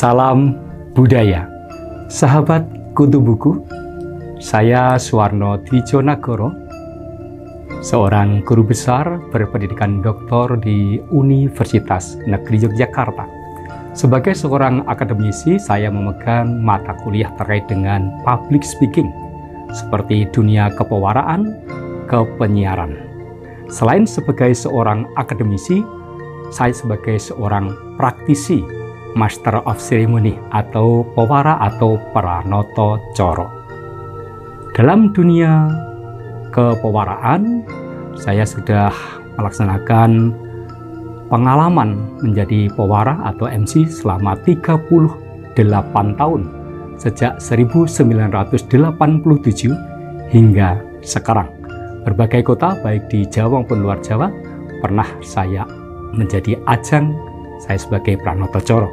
Salam budaya, sahabat Kutu Buku. Saya Suwarno Dwijonagoro, seorang guru besar berpendidikan doktor di Universitas Negeri Yogyakarta. Sebagai seorang akademisi, saya memegang mata kuliah terkait dengan public speaking, seperti dunia kepewaraan, kepenyiaran. Selain sebagai seorang akademisi, saya sebagai seorang praktisi, Master of Ceremony atau pewara atau pranoto coro. Dalam dunia kepewaraan, saya sudah melaksanakan pengalaman menjadi pewara atau MC selama 38 tahun sejak 1987 hingga sekarang. Berbagai kota baik di Jawa maupun luar Jawa pernah saya menjadi ajang saya sebagai pranoto coro.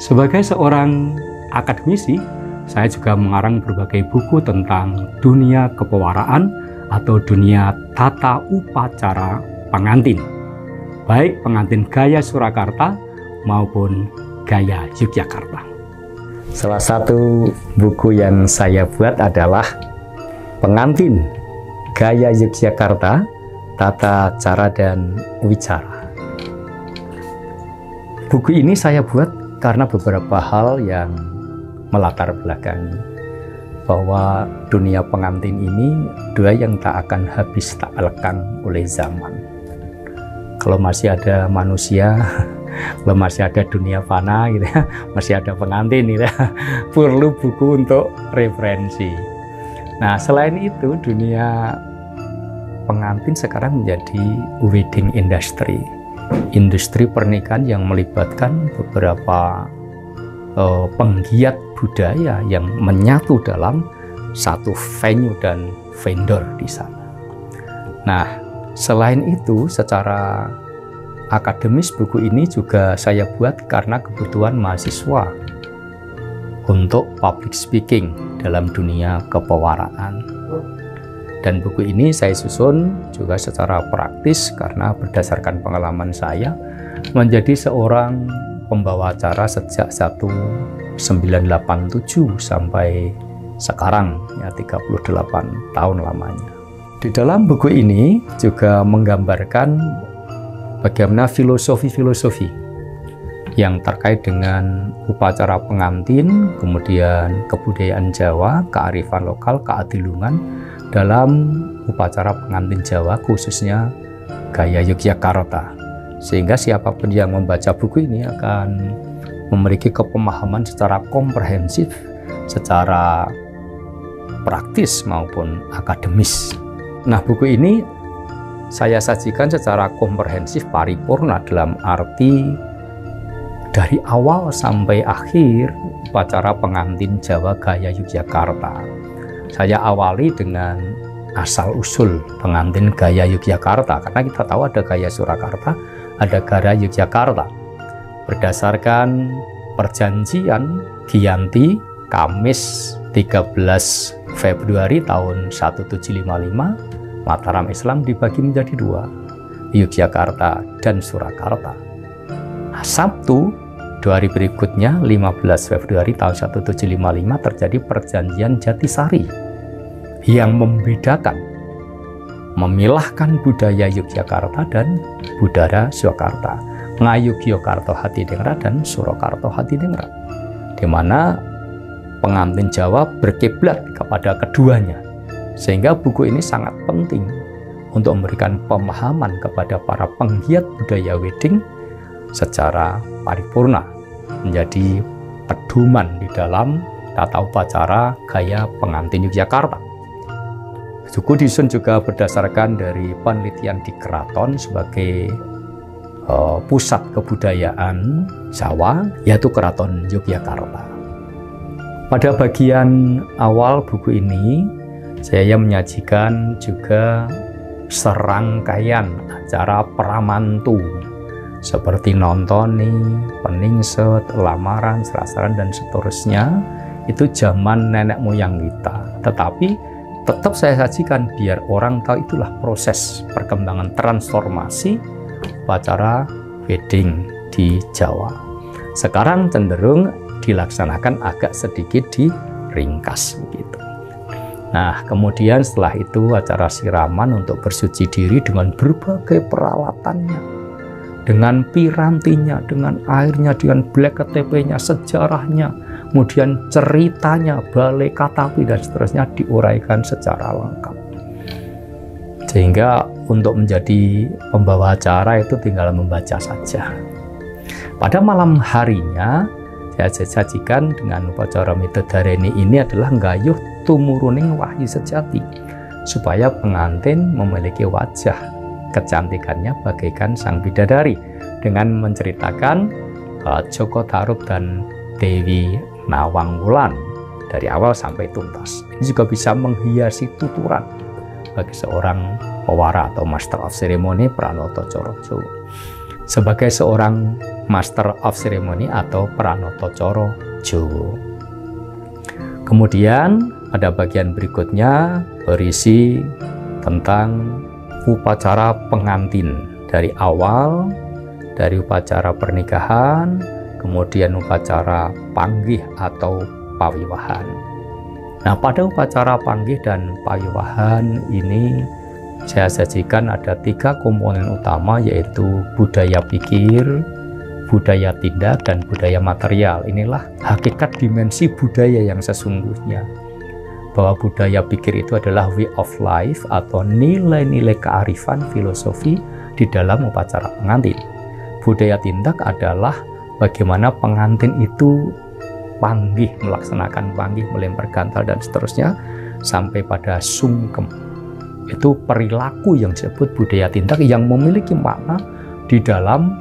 Sebagai seorang akademisi, saya juga mengarang berbagai buku tentang dunia kepewaraan atau dunia tata upacara pengantin, baik pengantin gaya Surakarta maupun gaya Yogyakarta. Salah satu buku yang saya buat adalah Pengantin Gaya Yogyakarta, Tata Cara dan Wicara. Buku ini saya buat karena beberapa hal yang melatar belakangi bahwa dunia pengantin ini dua yang tak akan habis tak lekang oleh zaman. Kalau masih ada manusia, kalau masih ada dunia fana gitu ya, masih ada pengantin gitu ya, perlu buku untuk referensi. Nah, selain itu dunia pengantin sekarang menjadi wedding industry. Industri pernikahan yang melibatkan beberapa penggiat budaya yang menyatu dalam satu venue dan vendor di sana. Nah, selain itu secara akademis buku ini juga saya buat karena kebutuhan mahasiswa untuk public speaking dalam dunia kepewaraan. Dan buku ini saya susun juga secara praktis karena berdasarkan pengalaman saya menjadi seorang pembawa acara sejak 1987 sampai sekarang ya 38 tahun lamanya. Di dalam buku ini juga menggambarkan bagaimana filosofi-filosofi yang terkait dengan upacara pengantin, kemudian kebudayaan Jawa, kearifan lokal, keadilungan dalam upacara pengantin Jawa, khususnya gaya Yogyakarta. Sehingga siapapun yang membaca buku ini akan memiliki kepemahaman secara komprehensif, secara praktis maupun akademis. Nah, buku ini saya sajikan secara komprehensif paripurna dalam arti dari awal sampai akhir upacara pengantin Jawa gaya Yogyakarta. Saya awali dengan asal-usul pengantin gaya Yogyakarta, karena kita tahu ada gaya Surakarta, ada gaya Yogyakarta. Berdasarkan perjanjian Giyanti, Kamis 13 Februari tahun 1755, Mataram Islam dibagi menjadi dua, Yogyakarta dan Surakarta. Sabtu 2 hari berikutnya, 15 Februari tahun 1755, terjadi perjanjian Jatisari yang membedakan, memilahkan budaya Yogyakarta dan budaya Surakarta, Ngayogyakarta Hatidingrat dan Surakarta Hatidingrat, di mana pengantin Jawa berkiblat kepada keduanya. Sehingga buku ini sangat penting untuk memberikan pemahaman kepada para penggiat budaya wedding secara paripurna, menjadi pedoman di dalam tata upacara gaya pengantin Yogyakarta. Buku disusun juga berdasarkan dari penelitian di keraton sebagai pusat kebudayaan Jawa, yaitu Keraton Yogyakarta. Pada bagian awal buku ini, saya menyajikan juga serangkaian acara pramantu seperti nontoni, peningset, lamaran, serasaran, dan seterusnya. Itu zaman nenek moyang kita. Tetapi tetap saya sajikan biar orang tahu itulah proses perkembangan transformasi upacara wedding di Jawa. Sekarang cenderung dilaksanakan agak sedikit diringkas begitu. Nah, kemudian setelah itu acara siraman untuk bersuci diri dengan berbagai peralatannya, dengan pirantinya, dengan airnya, dengan black KTP-nya, sejarahnya, kemudian ceritanya, balai katapi dan seterusnya diuraikan secara lengkap. Sehingga untuk menjadi pembawa acara itu tinggal membaca saja. Pada malam harinya saya sajikan dengan upacara Midodareni ini adalah nggayuh tumuruning wahyu sejati, supaya pengantin memiliki wajah kecantikannya bagaikan sang bidadari dengan menceritakan Joko Tarub dan Dewi Nawangwulan dari awal sampai tuntas. Ini juga bisa menghiasi tuturan bagi seorang pewara atau master of ceremony Pranoto Coro Jowo. Sebagai seorang master of ceremony atau Pranoto Coro Jowo. Kemudian pada bagian berikutnya berisi tentang upacara pengantin dari awal, dari upacara pernikahan, kemudian upacara panggih atau pawiwahan. Nah, pada upacara panggih dan pawiwahan ini saya sajikan ada 3 komponen utama, yaitu budaya pikir, budaya tindak, dan budaya material. Inilah hakikat dimensi budaya yang sesungguhnya. Bahwa budaya pikir itu adalah way of life atau nilai-nilai kearifan filosofi di dalam upacara pengantin. Budaya tindak adalah bagaimana pengantin itu panggih, melaksanakan panggih, melempar gantal dan seterusnya sampai pada sungkem. Itu perilaku yang disebut budaya tindak yang memiliki makna di dalam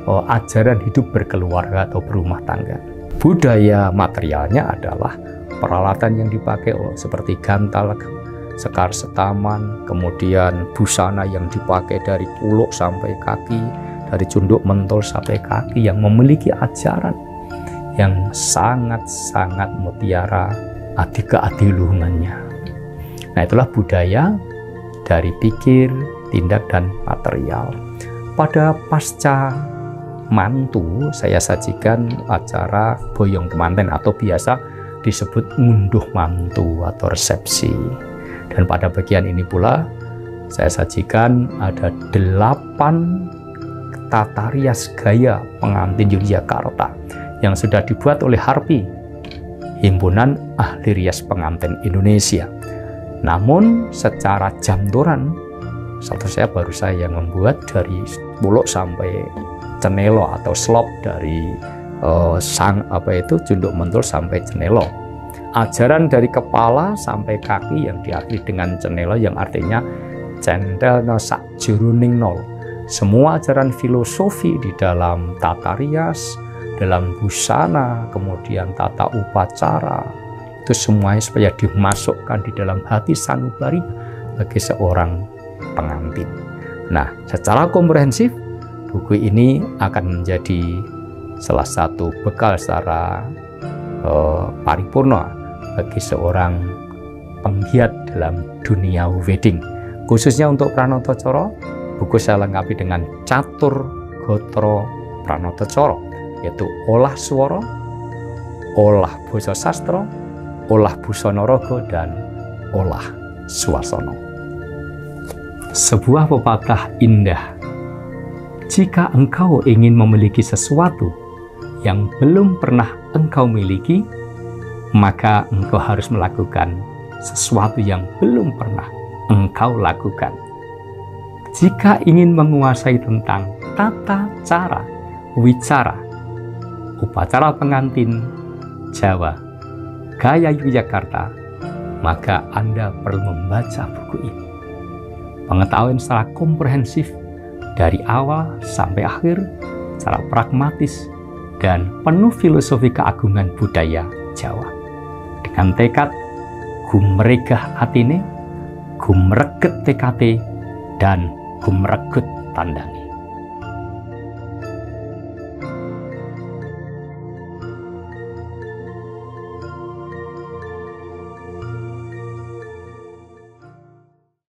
ajaran hidup berkeluarga atau berumah tangga. Budaya materialnya adalah peralatan yang dipakai seperti gantal, sekar setaman, kemudian busana yang dipakai dari kuluk sampai kaki, dari cunduk mentol sampai kaki, yang memiliki ajaran yang sangat-sangat mutiara adika-adiluhungannya. Nah, itulah budaya dari pikir, tindak, dan material. Pada pasca mantu saya sajikan acara boyong temanten atau biasa disebut ngunduh mantu atau resepsi. Dan pada bagian ini pula saya sajikan ada 8 tata rias gaya pengantin Yogyakarta yang sudah dibuat oleh HARPI, Himpunan Ahli Rias Pengantin Indonesia. Namun secara jamtoran, baru saya yang membuat dari puluk sampai cenelo atau slop, dari cunduk mentol sampai cenelo. Ajaran dari kepala sampai kaki yang diakhiri dengan cenelo, yang artinya centel no sak juruning nol. Semua ajaran filosofi di dalam tata rias, dalam busana, kemudian tata upacara, itu semuanya supaya dimasukkan di dalam hati sanubari bagi seorang pengantin. Nah, secara komprehensif buku ini akan menjadi salah satu bekal secara paripurna bagi seorang penggiat dalam dunia wedding. Khususnya untuk Pranoto Coro, buku saya lengkapi dengan catur gotra Pranoto Coro, yaitu olah swara, olah basa sastra, olah busana raga, dan olah swasana. Sebuah pepatah indah. Jika engkau ingin memiliki sesuatu yang belum pernah engkau miliki, maka engkau harus melakukan sesuatu yang belum pernah engkau lakukan. Jika ingin menguasai tentang tata cara wicara upacara pengantin Jawa gaya Yogyakarta, maka Anda perlu membaca buku ini. Pengetahuan secara komprehensif dari awal sampai akhir, secara pragmatis dan penuh filosofi keagungan budaya Jawa. Dengan tekad gumregah atine, gumreget tekate, dan gumregut tandangi.